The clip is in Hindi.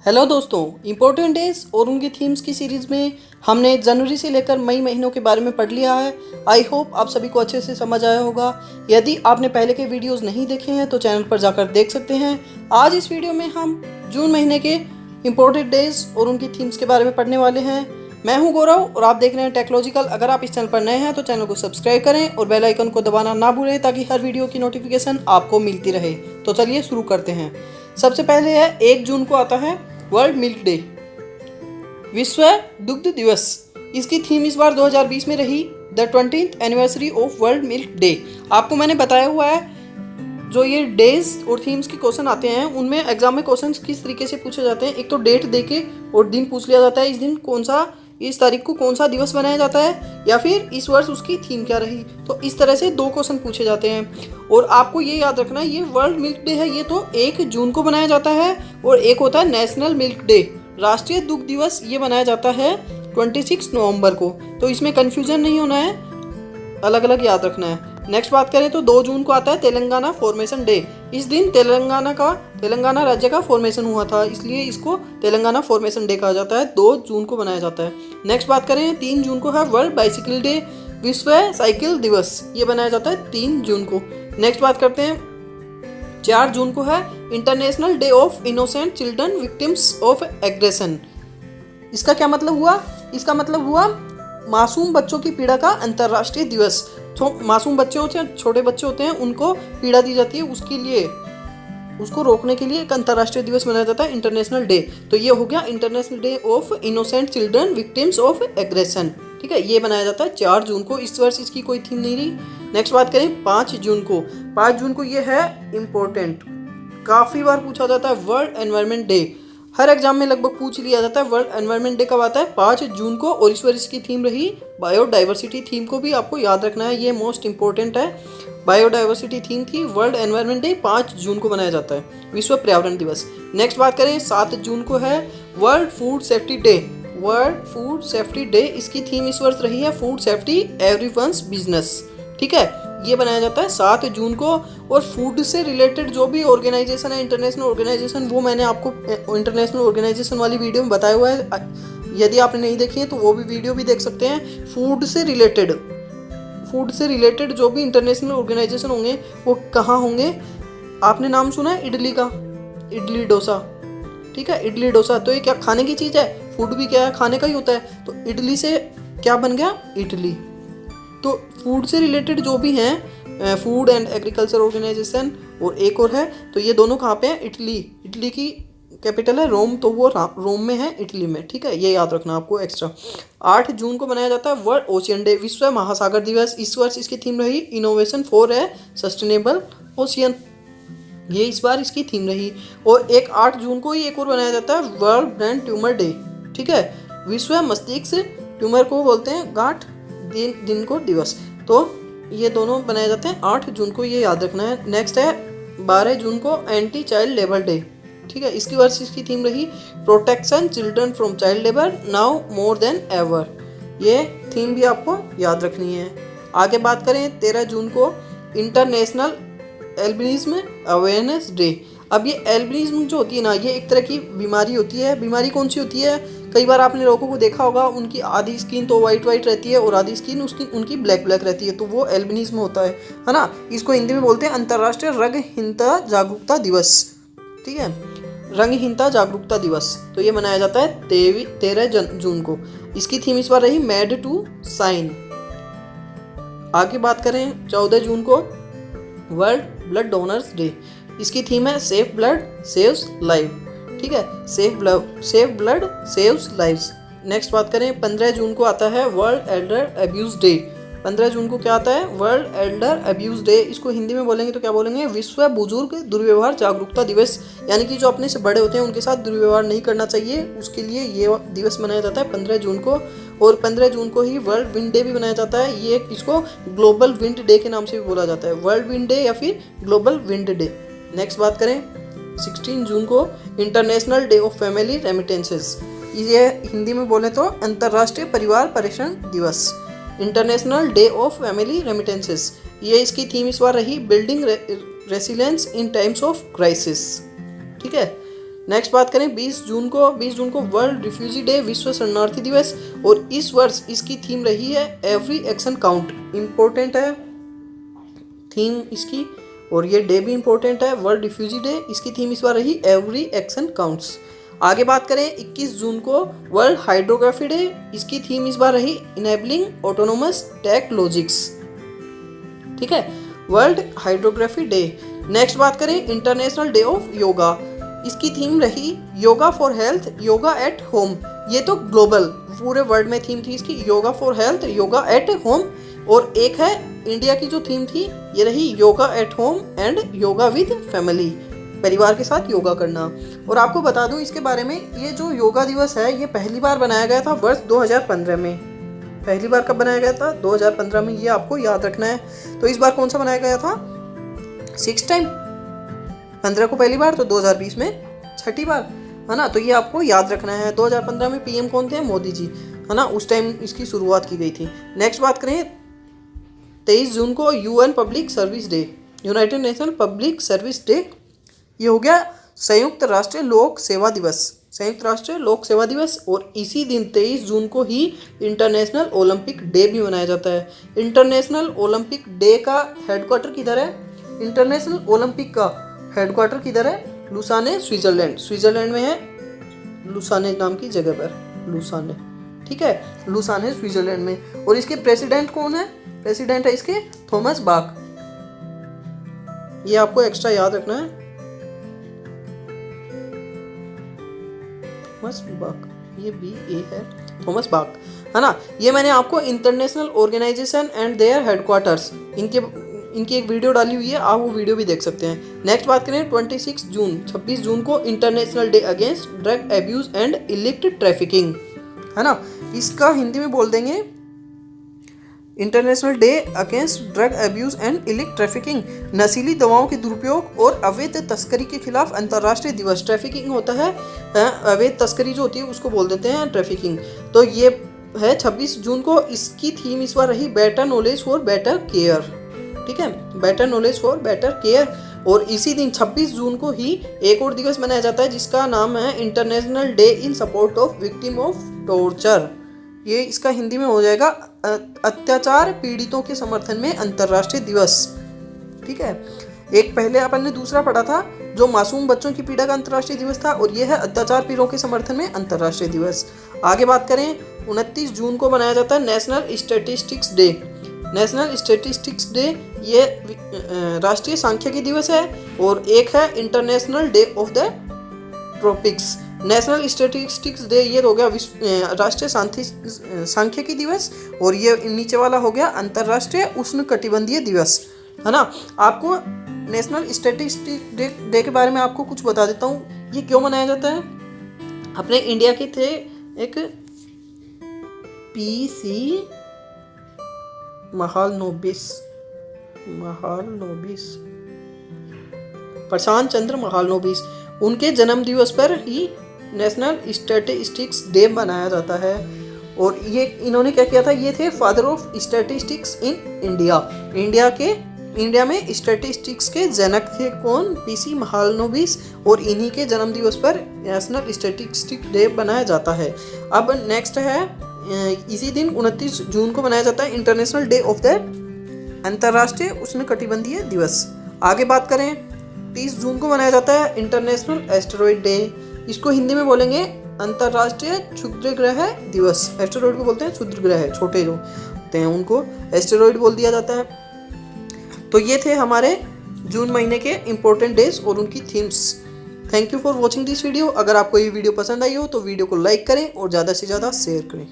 हेलो दोस्तों, इम्पोर्टेंट डेज और उनकी थीम्स की सीरीज़ में हमने जनवरी से लेकर मई महीनों के बारे में पढ़ लिया है। आई होप आप सभी को अच्छे से समझ आया होगा। यदि आपने पहले के वीडियोस नहीं देखे हैं तो चैनल पर जाकर देख सकते हैं। आज इस वीडियो में हम जून महीने के इम्पोर्टेंट डेज और उनकी थीम्स के बारे में पढ़ने वाले हैं। मैं हूं गौरव और आप देख रहे हैं टेक्नोलॉजिकल। अगर आप इस चैनल पर नए हैं तो चैनल को सब्सक्राइब करें और बेल आइकन को दबाना ना भूलें ताकि हर वीडियो की नोटिफिकेशन आपको मिलती रहे। तो चलिए शुरू करते हैं। सबसे पहले है 1 जून को आता है वर्ल्ड मिल्क डे, विश्व दुग्ध दिवस। इसकी थीम इस बार 2020 में रही the 20th anniversary of world milk day. आपको मैंने बताया हुआ है जो ये डेज और थीम्स के क्वेश्चन आते हैं उनमें एग्जाम में क्वेश्चन किस तरीके से पूछे जाते हैं। एक तो डेट देके और दिन पूछ लिया जाता है, इस दिन कौन सा, इस तारीख को कौन सा दिवस मनाया जाता है, या फिर इस वर्ष उसकी थीम क्या रही। तो इस तरह से 2 क्वेश्चन पूछे जाते हैं। और आपको ये याद रखना, ये वर्ल्ड मिल्क डे है, ये तो 1 जून को मनाया जाता है। और एक होता है नेशनल मिल्क डे, राष्ट्रीय दुग्ध दिवस, ये मनाया जाता है 26 नवंबर को। तो इसमें कन्फ्यूजन नहीं होना है, अलग अलग याद रखना है। नेक्स्ट बात करें तो 2 जून को आता है तेलंगाना फॉर्मेशन डे। इस दिन तेलंगाना राज्य का फॉर्मेशन हुआ था, इसलिए इसको तेलंगाना फॉर्मेशन डे कहा जाता है। 2 जून को मनाया जाता है। नेक्स्ट बात करें 3 जून को है वर्ल्ड बाइसिकल डे, विश्व साइकिल दिवस, ये मनाया जाता है 3 जून को। नेक्स्ट बात करते हैं 4 जून को है international day of innocent children victims of aggression. इसका क्या मतलब हुआ? इसका मतलब हुआ मासूम बच्चों की पीड़ा का अंतर्राष्ट्रीय दिवस। तो मासूम बच्चे होते हैं, छोटे बच्चे होते हैं, उनको पीड़ा दी जाती है, उसके लिए, उसको रोकने के लिए एक अंतर्राष्ट्रीय दिवस मनाया जाता है, इंटरनेशनल डे। तो ये हो गया international day of innocent children victims of aggression. ठीक है, ये बनाया जाता है 4 जून को। इस वर्ष इसकी कोई थीम नहीं रही। नेक्स्ट बात करें 5 जून को। 5 जून को ये है इम्पोर्टेंट, काफ़ी बार पूछा जाता है, वर्ल्ड एनवायरनमेंट डे। हर एग्जाम में लगभग पूछ लिया जाता है। वर्ल्ड एनवायरनमेंट डे कब आता है? 5 जून को। और इस वर्ष की थीम रही बायोडाइवर्सिटी। थीम को भी आपको याद रखना है, ये मोस्ट इंपॉर्टेंट है। बायोडाइवर्सिटी थीम थी। वर्ल्ड एनवायरनमेंट डे 5 जून को मनाया जाता है, विश्व पर्यावरण दिवस। नेक्स्ट बात करें 7 जून को है world food safety day. World food safety day, इसकी थीम इस वर्ष रही है फूड सेफ्टी एवरीवन्स बिजनेस। ठीक है, ये बनाया जाता है 7 जून को। और फूड से रिलेटेड जो भी ऑर्गेनाइजेशन है, इंटरनेशनल ऑर्गेनाइजेशन, वो मैंने आपको इंटरनेशनल ऑर्गेनाइजेशन वाली वीडियो में बताया हुआ है। यदि आपने नहीं देखी है तो वो भी वीडियो भी देख सकते हैं। फूड से रिलेटेड जो भी इंटरनेशनल ऑर्गेनाइजेशन होंगे वो कहाँ होंगे? आपने नाम सुना है इडली का, इडली डोसा। ठीक है, इडली डोसा, तो ये क्या खाने की चीज़ है? फूड भी क्या है? खाने का ही होता है। तो इडली से क्या बन गया? इडली। तो फूड से रिलेटेड जो भी हैं, फूड एंड एग्रीकल्चर ऑर्गेनाइजेशन और एक और है, तो ये दोनों कहाँ पे हैं? इटली। इटली की कैपिटल है रोम, तो वो रोम में है, इटली में। ठीक है, ये याद रखना आपको एक्स्ट्रा। 8 जून को मनाया जाता है वर्ल्ड ओशियन डे, विश्व महासागर दिवस। इस वर्ष इसकी थीम रही innovation for a sustainable ocean, ये इस बार इसकी थीम रही। और 8 जून को ही एक और बनाया जाता है वर्ल्ड ब्रेन ट्यूमर डे। ठीक है, विश्व मस्तिष्क ट्यूमर को बोलते हैं गांठ दिन को दिवस। तो ये दोनों बनाए जाते हैं 8 जून को, ये याद रखना है। नेक्स्ट है 12 जून को एंटी चाइल्ड लेबर डे। ठीक है, इसकी वर्ष इसकी थीम रही protection children from child labour now more than ever. ये थीम भी आपको याद रखनी है। आगे बात करें 13 जून को इंटरनेशनल एल्बिनिज्म अवेयरनेस डे। अब ये एल्बिनिज्म जो होती है ना, ये एक तरह की बीमारी होती है। बीमारी कौन सी होती है? कई बार आपने लोगों को देखा होगा, उनकी आधी स्किन तो वाइट रहती है और आधी स्किन उनकी ब्लैक रहती है, तो वो एल्बिनिज्म होता है ना। इसको हिंदी में बोलते हैं अंतर्राष्ट्रीय रंगहीनता जागरूकता दिवस। ठीक है, रंगहीनता जागरूकता दिवस। तो ये मनाया जाता है 13 जून को। इसकी थीम इस बार रही मेड टू साइन। आगे बात करें 14 जून को वर्ल्ड ब्लड डोनर्स डे। इसकी थीम है सेफ ब्लड सेव्स लाइफ। ठीक है, safe blood saves lives. Next बात करें 15 जून को आता है वर्ल्ड एल्डर अब्यूज डे। 15 जून को क्या आता है? World Elder abuse day. इसको हिंदी में बोलेंगे तो क्या बोलेंगे? विश्व बुजुर्ग दुर्व्यवहार जागरूकता दिवस। यानी कि जो अपने से बड़े होते हैं उनके साथ दुर्व्यवहार नहीं करना चाहिए, उसके लिए ये दिवस मनाया जाता है 15 जून को। और 15 जून को ही वर्ल्ड विंड डे भी मनाया जाता है। ये इसको ग्लोबल विंड डे के नाम से भी बोला जाता है, वर्ल्ड विंड डे या फिर ग्लोबल विंड डे। नेक्स्ट बात करें 16 जून को international day of family remittances. ये हिंदी में बोले तो अंतर्राष्ट्रीय परिवार प्रेषण दिवस, international day of family remittances. ये इसकी थीम इस बार रही building resilience in times of crisis. ठीक है, नेक्स्ट बात करें 20 जून को वर्ल्ड रिफ्यूजी डे, विश्व शरणार्थी दिवस, और इस वर्ष इसकी थीम रही है एवरी एक्शन काउंट। इम्पोर्टेंट है थीम इसकी, और ये डे भी इम्पोर्टेंट है, वर्ल्ड रिफ्यूजी डे, इसकी थीम इस बार रही एवरी एक्शन काउंट्स। आगे बात करें 21 जून को वर्ल्ड हाइड्रोग्राफी डे, इसकी थीम इस बार रही इनेबलिंग ऑटोनोमस टेक्नोलॉजिक्स। ठीक है, वर्ल्ड हाइड्रोग्राफी डे। नेक्स्ट बात करें इंटरनेशनल डे ऑफ योगा, इसकी थीम रही yoga for health, yoga at home. ये तो ग्लोबल पूरे वर्ल्ड में थीम थी इसकी, yoga for health, yoga at home. और एक है इंडिया की जो थीम थी, ये रही yoga at home and yoga with family, परिवार के साथ योगा करना। और आपको बता दूं इसके बारे में, ये जो योगा दिवस है ये पहली बार बनाया गया था वर्ष 2015 में। पहली बार कब बनाया गया था? 2015 में, ये आपको याद रखना है। तो इस बार कौन सा बनाया गया था? 6 टाइम, 15 को पहली बार, तो 2020 में छठी बार, है ना। तो ये आपको याद रखना है। 2015 में पीएम कौन थे? मोदी जी, है ना, उस टाइम इसकी शुरुआत की गई थी। नेक्स्ट बात करें 23 जून को UN public service day, United nation public service day. ये हो गया संयुक्त राष्ट्र लोक सेवा दिवस, संयुक्त राष्ट्र लोक सेवा दिवस। और इसी दिन 23 जून को ही इंटरनेशनल ओलंपिक डे भी मनाया जाता है। इंटरनेशनल ओलंपिक डे का हेडक्वार्टर किधर है? इंटरनेशनल ओलंपिक का हेडक्वार्टर किधर है? Lausanne, Switzerland. स्विट्जरलैंड में है, लुसाने नाम की जगह पर, लुसाने। ठीक है, लुसाने स्विट्जरलैंड में। और इसके प्रेसिडेंट कौन है? प्रेसिडेंट है इसके थॉमस बाक। ये आपको एक्स्ट्रा याद रखना है, थॉमस बाक, ये BA है, थॉमस बाक, है ना। ये मैंने आपको international organization and their headquarters, इनकी एक वीडियो डाली हुई है, आप वो वीडियो भी देख सकते हैं। नेक्स्ट बात करें 26 जून को international day against drug abuse and illicit trafficking, है ना। इसका हिंदी में बोल देंगे international day against drug abuse and illicit trafficking, नशीली दवाओं के दुरुपयोग और अवैध तस्करी के खिलाफ अंतर्राष्ट्रीय दिवस। ट्रैफिकिंग होता है, अवैध तस्करी जो होती है उसको बोल देते हैं ट्रैफिकिंग। तो ये है 26 जून को, इसकी थीम इस बार रही better knowledge for better care. ठीक है, better knowledge for better care. और इसी दिन 26 जून को ही एक और दिवस मनाया जाता है जिसका नाम है international day in support of victim of torture. ये इसका हिंदी में हो जाएगा अत्याचार पीड़ितों के समर्थन में अंतर्राष्ट्रीय दिवस। ठीक है, एक पहले अपन ने दूसरा पढ़ा था जो मासूम बच्चों की पीड़ा का अंतर्राष्ट्रीय दिवस था, और ये है अत्याचार पीड़ितों के समर्थन में अंतर्राष्ट्रीय दिवस। आगे बात करें 29 जून को मनाया जाता है national statistics day. National statistics day ये राष्ट्रीय सांख्यिकी दिवस है। और एक है international day of the tropics. National statistics day ये हो गया राष्ट्रीय सांख्यिकी दिवस, और ये नीचे वाला हो गया अंतर्राष्ट्रीय उष्णकटिबंधीय दिवस, है ना। आपको नेशनल स्टैटिस्टिक्स डे के बारे में आपको कुछ बता देता हूँ, ये क्यों मनाया जाता है। अपने इंडिया के थे एक PC महालनोबिस, प्रशांत चंद्र महालनोबिस, उनके जन्म दिवस पर ही नेशनल स्टैटिस्टिक्स डे मनाया जाता है। और ये इन्होंने क्या किया था, ये थे father of statistics in India. India में स्टैटिस्टिक्स के जनक थे कौन? PC महालनोबिस। और इन्हीं के जन्म दिवस पर नेशनल स्टैटिस्टिक्स डे बनाया जाता है। अब नेक्स्ट है इसी दिन 29 जून को मनाया जाता है इंटरनेशनल डे ऑफ द अंतर्राष्ट्रीय उष्णकटिबंधीय दिवस। आगे बात करें 30 जून को मनाया जाता है इंटरनेशनल एस्टेरॉयड डे। इसको हिंदी में बोलेंगे अंतर्राष्ट्रीय क्षुद्र ग्रह दिवस। एस्टेरॉयड को बोलते हैं क्षुद्र ग्रह, छोटे जो होते हैं उनको एस्टेरॉयड बोल दिया जाता है। तो ये थे हमारे जून महीने के इम्पोर्टेंट डेज और उनकी themes. Thank you for watching this video. अगर आपको ये वीडियो पसंद आई हो तो वीडियो को लाइक करें और ज़्यादा से ज़्यादा शेयर करें।